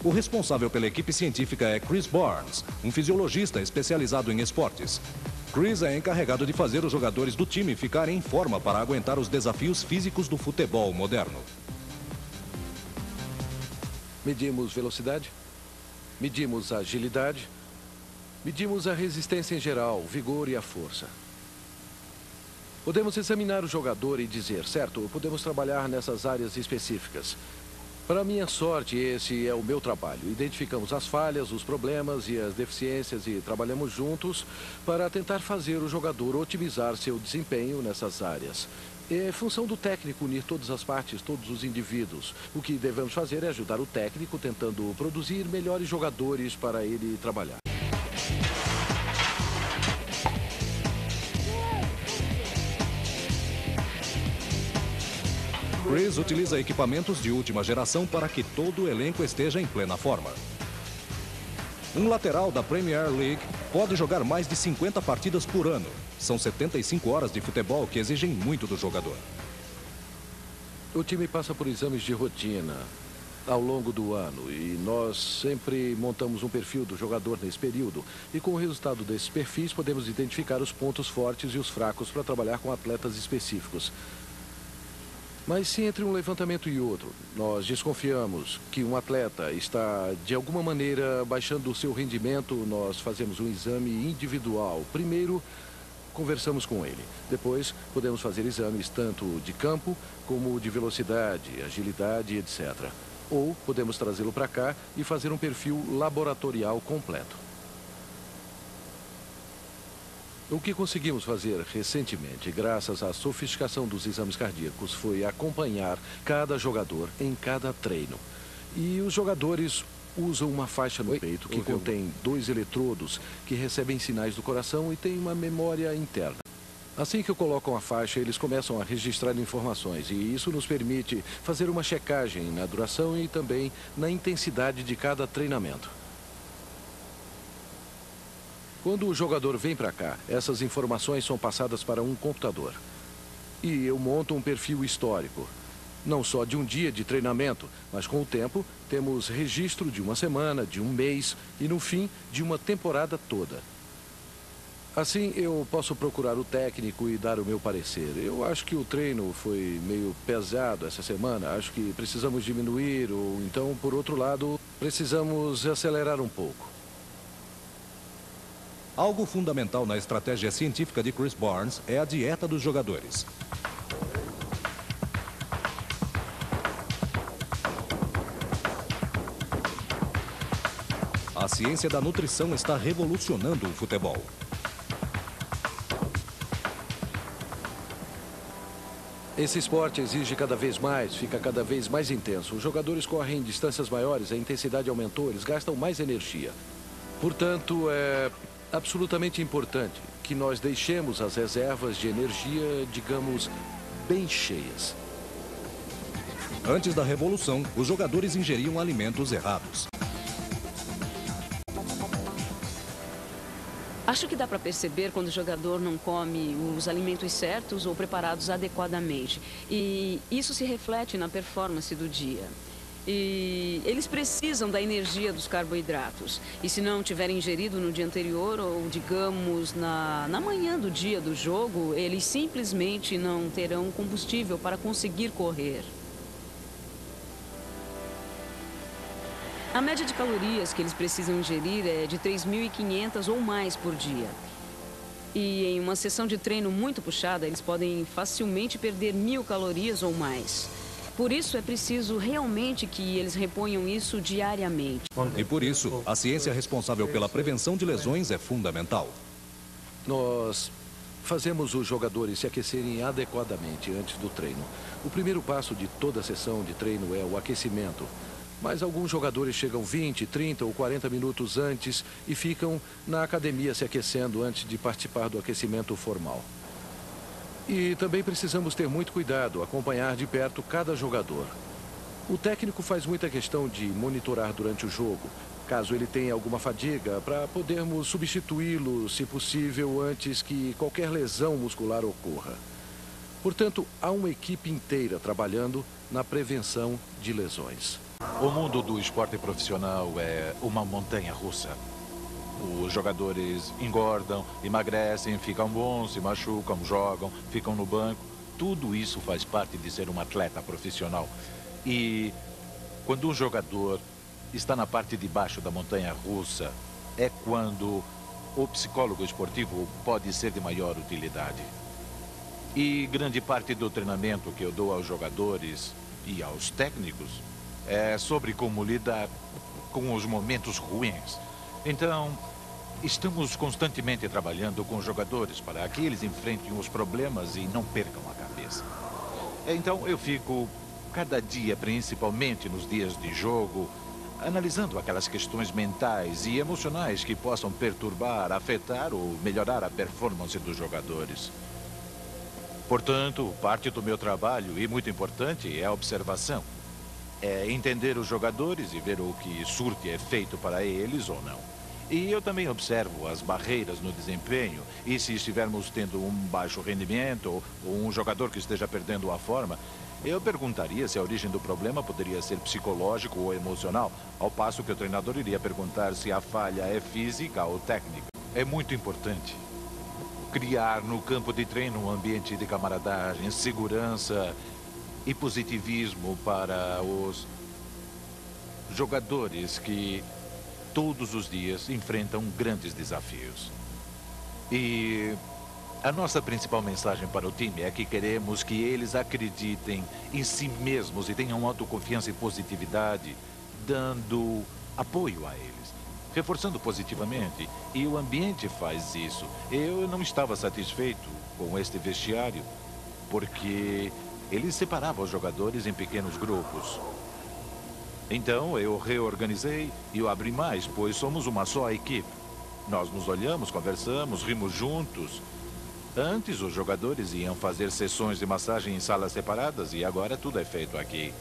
O responsável pela equipe científica é Chris Barnes, um fisiologista especializado em esportes. Chris é encarregado de fazer os jogadores do time ficarem em forma para aguentar os desafios físicos do futebol moderno. Medimos velocidade, medimos a agilidade, medimos a resistência em geral, o vigor e a força. Podemos examinar o jogador e dizer, certo, podemos trabalhar nessas áreas específicas. Para minha sorte, esse é o meu trabalho. Identificamos as falhas, os problemas e as deficiências e trabalhamos juntos para tentar fazer o jogador otimizar seu desempenho nessas áreas. É função do técnico unir todas as partes, todos os indivíduos. O que devemos fazer é ajudar o técnico tentando produzir melhores jogadores para ele trabalhar. Chris utiliza equipamentos de última geração para que todo o elenco esteja em plena forma. Um lateral da Premier League pode jogar mais de 50 partidas por ano. São 75 horas de futebol que exigem muito do jogador. O time passa por exames de rotina ao longo do ano e nós sempre montamos um perfil do jogador nesse período. E com o resultado desses perfis podemos identificar os pontos fortes e os fracos para trabalhar com atletas específicos. Mas se entre um levantamento e outro, nós desconfiamos que um atleta está, de alguma maneira, baixando o seu rendimento, nós fazemos um exame individual. Primeiro, conversamos com ele. Depois, podemos fazer exames tanto de campo como de velocidade, agilidade, etc. Ou podemos trazê-lo para cá e fazer um perfil laboratorial completo. O que conseguimos fazer recentemente, graças à sofisticação dos exames cardíacos, foi acompanhar cada jogador em cada treino. E os jogadores usam uma faixa no peito que contém 2 eletrodos que recebem sinais do coração e tem uma memória interna. Assim que colocam a faixa, eles começam a registrar informações e isso nos permite fazer uma checagem na duração e também na intensidade de cada treinamento. Quando o jogador vem para cá, essas informações são passadas para um computador. E eu monto um perfil histórico. Não só de um dia de treinamento, mas com o tempo temos registro de uma semana, de um mês e no fim de uma temporada toda. Assim eu posso procurar o técnico e dar o meu parecer. Eu acho que o treino foi meio pesado essa semana, acho que precisamos diminuir ou então, por outro lado, precisamos acelerar um pouco. Algo fundamental na estratégia científica de Chris Barnes é a dieta dos jogadores. A ciência da nutrição está revolucionando o futebol. Esse esporte exige cada vez mais, fica cada vez mais intenso. Os jogadores correm distâncias maiores, a intensidade aumentou, eles gastam mais energia. Portanto, é absolutamente importante que nós deixemos as reservas de energia, digamos, bem cheias. Antes da revolução, os jogadores ingeriam alimentos errados. Acho que dá para perceber quando o jogador não come os alimentos certos ou preparados adequadamente. E isso se reflete na performance do dia. E eles precisam da energia dos carboidratos. E se não tiverem ingerido no dia anterior ou, digamos, na manhã do dia do jogo, eles simplesmente não terão combustível para conseguir correr. A média de calorias que eles precisam ingerir é de 3.500 ou mais por dia. E em uma sessão de treino muito puxada, eles podem facilmente perder 1.000 calorias ou mais. Por isso, é preciso realmente que eles reponham isso diariamente. E por isso, a ciência responsável pela prevenção de lesões é fundamental. Nós fazemos os jogadores se aquecerem adequadamente antes do treino. O primeiro passo de toda a sessão de treino é o aquecimento. Mas alguns jogadores chegam 20, 30 ou 40 minutos antes e ficam na academia se aquecendo antes de participar do aquecimento formal. E também precisamos ter muito cuidado, acompanhar de perto cada jogador. O técnico faz muita questão de monitorar durante o jogo, caso ele tenha alguma fadiga, para podermos substituí-lo, se possível, antes que qualquer lesão muscular ocorra. Portanto, há uma equipe inteira trabalhando na prevenção de lesões. O mundo do esporte profissional é uma montanha-russa. Os jogadores engordam, emagrecem, ficam bons, se machucam, jogam, ficam no banco. Tudo isso faz parte de ser um atleta profissional. E quando um jogador está na parte de baixo da montanha-russa, é quando o psicólogo esportivo pode ser de maior utilidade. E grande parte do treinamento que eu dou aos jogadores e aos técnicos é sobre como lidar com os momentos ruins. Então, estamos constantemente trabalhando com os jogadores para que eles enfrentem os problemas e não percam a cabeça. Então, eu fico cada dia, principalmente nos dias de jogo, analisando aquelas questões mentais e emocionais que possam perturbar, afetar ou melhorar a performance dos jogadores. Portanto, parte do meu trabalho, e muito importante, é a observação. É entender os jogadores e ver o que surte efeito para eles ou não. E eu também observo as barreiras no desempenho e se estivermos tendo um baixo rendimento ou um jogador que esteja perdendo a forma, eu perguntaria se a origem do problema poderia ser psicológico ou emocional, ao passo que o treinador iria perguntar se a falha é física ou técnica. É muito importante criar no campo de treino um ambiente de camaradagem, segurança e positivismo para os jogadores que todos os dias enfrentam grandes desafios. E a nossa principal mensagem para o time é que queremos que eles acreditem em si mesmos e tenham autoconfiança e positividade, dando apoio a eles, reforçando positivamente. E o ambiente faz isso. Eu não estava satisfeito com este vestiário, porque ele separava os jogadores em pequenos grupos. Então eu reorganizei e o abri mais, pois somos uma só equipe. Nós nos olhamos, conversamos, rimos juntos. Antes, os jogadores iam fazer sessões de massagem em salas separadas e agora tudo é feito aqui.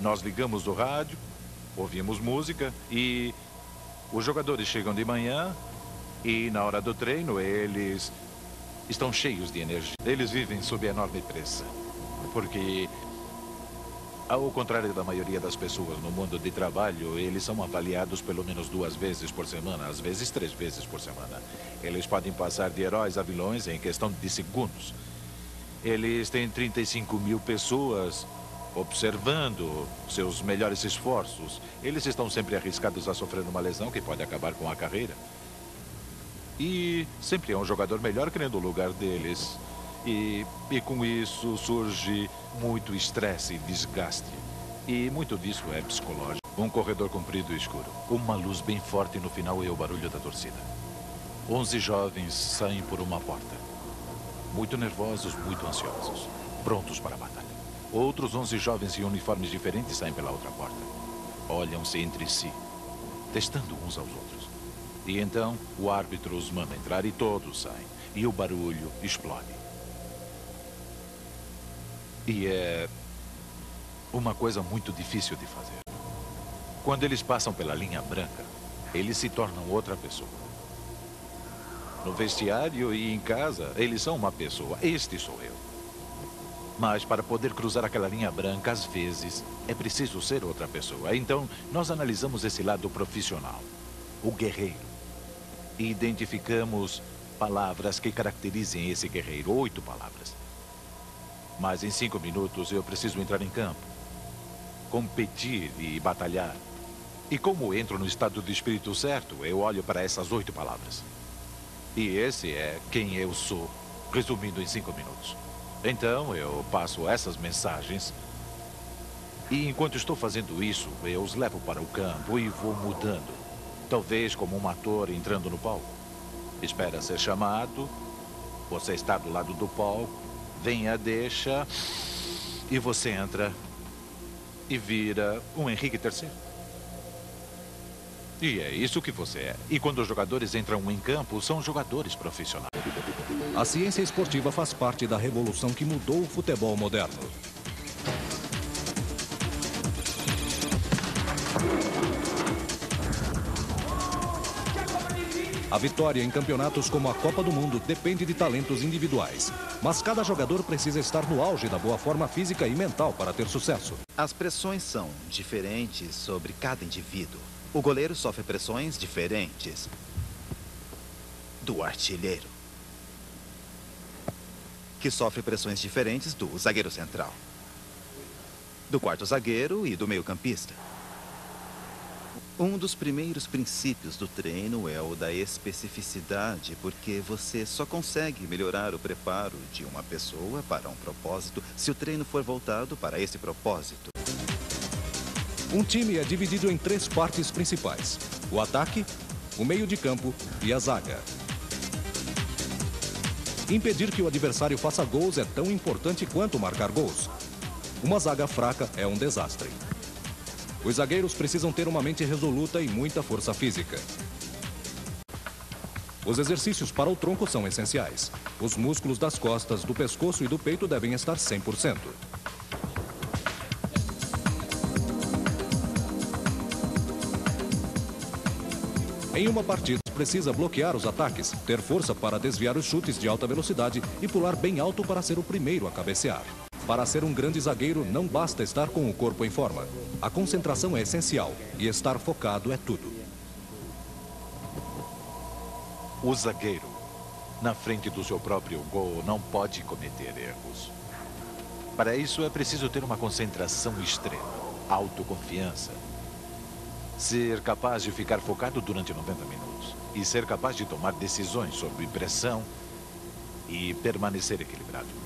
Nós ligamos o rádio, ouvimos música e os jogadores chegam de manhã e na hora do treino eles estão cheios de energia. Eles vivem sob enorme pressão, porque ao contrário da maioria das pessoas no mundo de trabalho, eles são avaliados pelo menos 2 vezes por semana, às vezes 3 vezes por semana. Eles podem passar de heróis a vilões em questão de segundos. Eles têm 35 mil pessoas observando seus melhores esforços. Eles estão sempre arriscados a sofrer uma lesão que pode acabar com a carreira. E sempre é um jogador melhor querendo o lugar deles. E com isso surge muito estresse e desgaste. E muito disso é psicológico. Um corredor comprido e escuro. Uma luz bem forte no final e o barulho da torcida. 11 jovens saem por uma porta. Muito nervosos, muito ansiosos. Prontos para a batalha. Outros 11 jovens em uniformes diferentes saem pela outra porta. Olham-se entre si, testando uns aos outros. E então o árbitro os manda entrar e todos saem. E o barulho explode. E é uma coisa muito difícil de fazer. Quando eles passam pela linha branca, eles se tornam outra pessoa. No vestiário e em casa, eles são uma pessoa. Este sou eu. Mas para poder cruzar aquela linha branca, às vezes, é preciso ser outra pessoa. Então, nós analisamos esse lado profissional, o guerreiro. E identificamos palavras que caracterizem esse guerreiro. 8 palavras. Mas em 5 minutos eu preciso entrar em campo, competir e batalhar. E como entro no estado de espírito certo, eu olho para essas 8 palavras. E esse é quem eu sou, resumindo em 5 minutos. Então eu passo essas mensagens e enquanto estou fazendo isso, eu os levo para o campo e vou mudando. Talvez como um ator entrando no palco. Espera ser chamado, você está do lado do palco, vem a deixa e você entra e vira um Henrique III. E é isso que você é. E quando os jogadores entram em campo, são jogadores profissionais. A ciência esportiva faz parte da revolução que mudou o futebol moderno. A vitória em campeonatos como a Copa do Mundo depende de talentos individuais. Mas cada jogador precisa estar no auge da boa forma física e mental para ter sucesso. As pressões são diferentes sobre cada indivíduo. O goleiro sofre pressões diferentes do artilheiro, que sofre pressões diferentes do zagueiro central, do quarto zagueiro e do meio-campista. Um dos primeiros princípios do treino é o da especificidade, porque você só consegue melhorar o preparo de uma pessoa para um propósito se o treino for voltado para esse propósito. Um time é dividido em 3 partes principais: o ataque, o meio de campo e a zaga. Impedir que o adversário faça gols é tão importante quanto marcar gols. Uma zaga fraca é um desastre. Os zagueiros precisam ter uma mente resoluta e muita força física. Os exercícios para o tronco são essenciais. Os músculos das costas, do pescoço e do peito devem estar 100%. Em uma partida, precisa bloquear os ataques, ter força para desviar os chutes de alta velocidade e pular bem alto para ser o primeiro a cabecear. Para ser um grande zagueiro, não basta estar com o corpo em forma. A concentração é essencial e estar focado é tudo. O zagueiro, na frente do seu próprio gol, não pode cometer erros. Para isso, é preciso ter uma concentração extrema, autoconfiança. Ser capaz de ficar focado durante 90 minutos e ser capaz de tomar decisões sob pressão e permanecer equilibrado.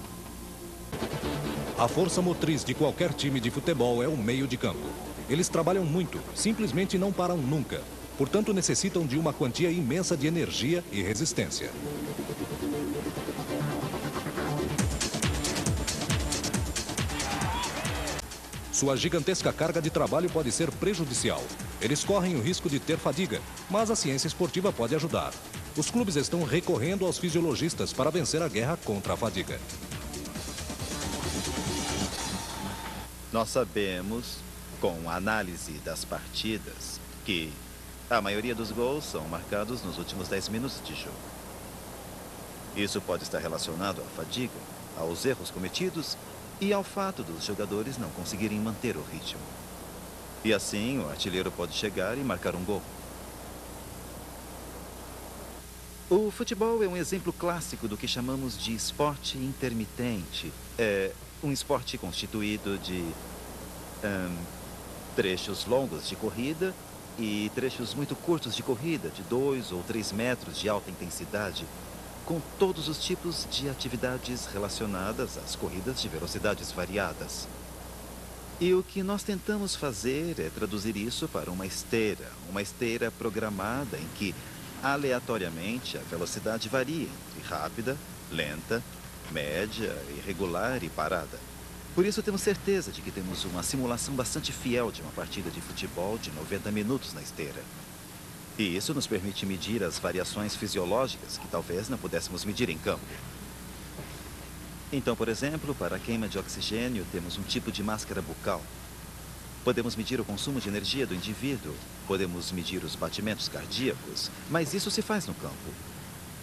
A força motriz de qualquer time de futebol é o meio de campo. Eles trabalham muito, simplesmente não param nunca. Portanto, necessitam de uma quantia imensa de energia e resistência. Sua gigantesca carga de trabalho pode ser prejudicial. Eles correm o risco de ter fadiga, mas a ciência esportiva pode ajudar. Os clubes estão recorrendo aos fisiologistas para vencer a guerra contra a fadiga. Nós sabemos, com a análise das partidas, que a maioria dos gols são marcados nos últimos 10 minutos de jogo. Isso pode estar relacionado à fadiga, aos erros cometidos e ao fato dos jogadores não conseguirem manter o ritmo. E assim, o artilheiro pode chegar e marcar um gol. O futebol é um exemplo clássico do que chamamos de esporte intermitente. É um esporte constituído de trechos longos de corrida e trechos muito curtos de corrida, de 2 ou 3 metros de alta intensidade, com todos os tipos de atividades relacionadas às corridas de velocidades variadas. E o que nós tentamos fazer é traduzir isso para uma esteira programada em que, aleatoriamente, a velocidade varia entre rápida, lenta, média, irregular e parada. Por isso temos certeza de que temos uma simulação bastante fiel de uma partida de futebol de 90 minutos na esteira. E isso nos permite medir as variações fisiológicas que talvez não pudéssemos medir em campo. Então, por exemplo, para a queima de oxigênio, temos um tipo de máscara bucal. Podemos medir o consumo de energia do indivíduo, podemos medir os batimentos cardíacos, mas isso se faz no campo.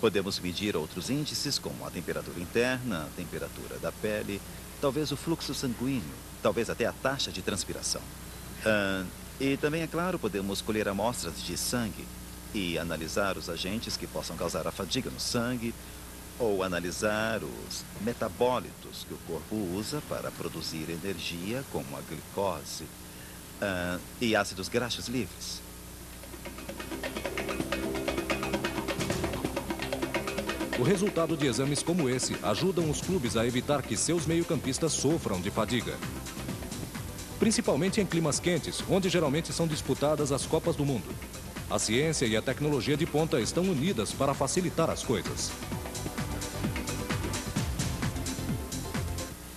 Podemos medir outros índices, como a temperatura interna, a temperatura da pele, talvez o fluxo sanguíneo, talvez até a taxa de transpiração. E também, é claro, podemos colher amostras de sangue e analisar os agentes que possam causar a fadiga no sangue, ou analisar os metabólitos que o corpo usa para produzir energia, como a glicose, e ácidos graxos livres. O resultado de exames como esse ajudam os clubes a evitar que seus meio-campistas sofram de fadiga. Principalmente em climas quentes, onde geralmente são disputadas as Copas do Mundo. A ciência e a tecnologia de ponta estão unidas para facilitar as coisas.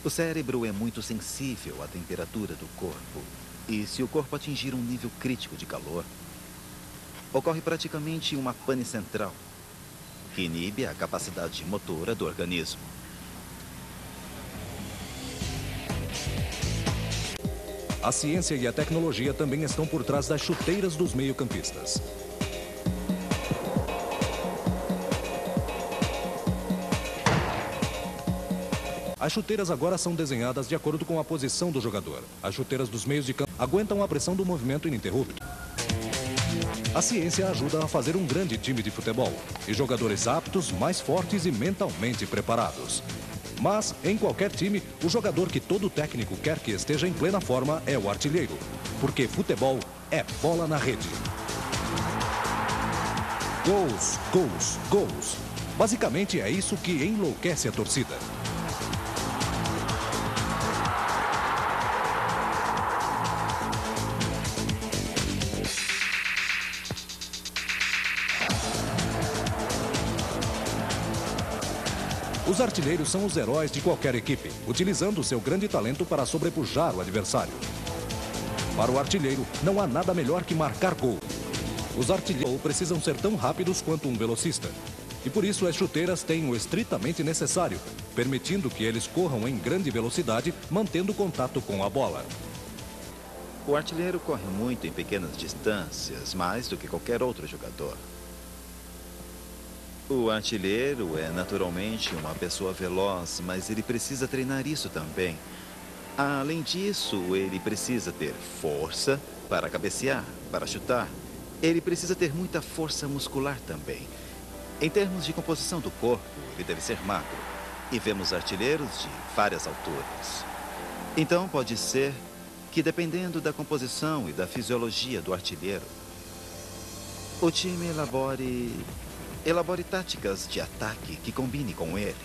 O cérebro é muito sensível à temperatura do corpo. E se o corpo atingir um nível crítico de calor, ocorre praticamente uma pane central, que inibe a capacidade motora do organismo. A ciência e a tecnologia também estão por trás das chuteiras dos meio-campistas. As chuteiras agora são desenhadas de acordo com a posição do jogador. As chuteiras dos meios de campo aguentam a pressão do movimento ininterrupto. A ciência ajuda a fazer um grande time de futebol e jogadores aptos, mais fortes e mentalmente preparados. Mas, em qualquer time, o jogador que todo técnico quer que esteja em plena forma é o artilheiro. Porque futebol é bola na rede. Gols, gols, gols. Basicamente é isso que enlouquece a torcida. Os artilheiros são os heróis de qualquer equipe, utilizando seu grande talento para sobrepujar o adversário. Para o artilheiro, não há nada melhor que marcar gol. Os artilheiros precisam ser tão rápidos quanto um velocista. E por isso as chuteiras têm o estritamente necessário, permitindo que eles corram em grande velocidade, mantendo contato com a bola. O artilheiro corre muito em pequenas distâncias, mais do que qualquer outro jogador. O artilheiro é naturalmente uma pessoa veloz, mas ele precisa treinar isso também. Além disso, ele precisa ter força para cabecear, para chutar. Ele precisa ter muita força muscular também. Em termos de composição do corpo, ele deve ser magro. E vemos artilheiros de várias alturas. Então pode ser que, dependendo da composição e da fisiologia do artilheiro, o time elabore táticas de ataque que combine com ele.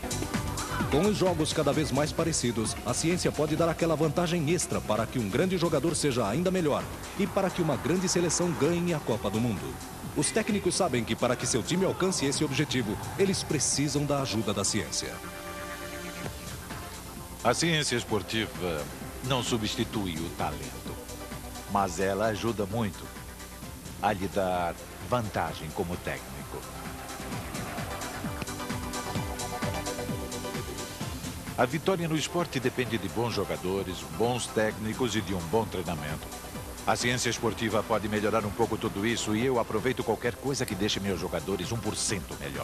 Com os jogos cada vez mais parecidos, a ciência pode dar aquela vantagem extra para que um grande jogador seja ainda melhor e para que uma grande seleção ganhe a Copa do Mundo. Os técnicos sabem que para que seu time alcance esse objetivo, eles precisam da ajuda da ciência. A ciência esportiva não substitui o talento, mas ela ajuda muito a lhe dar vantagem como técnico. A vitória no esporte depende de bons jogadores, bons técnicos e de um bom treinamento. A ciência esportiva pode melhorar um pouco tudo isso e eu aproveito qualquer coisa que deixe meus jogadores 1% melhores.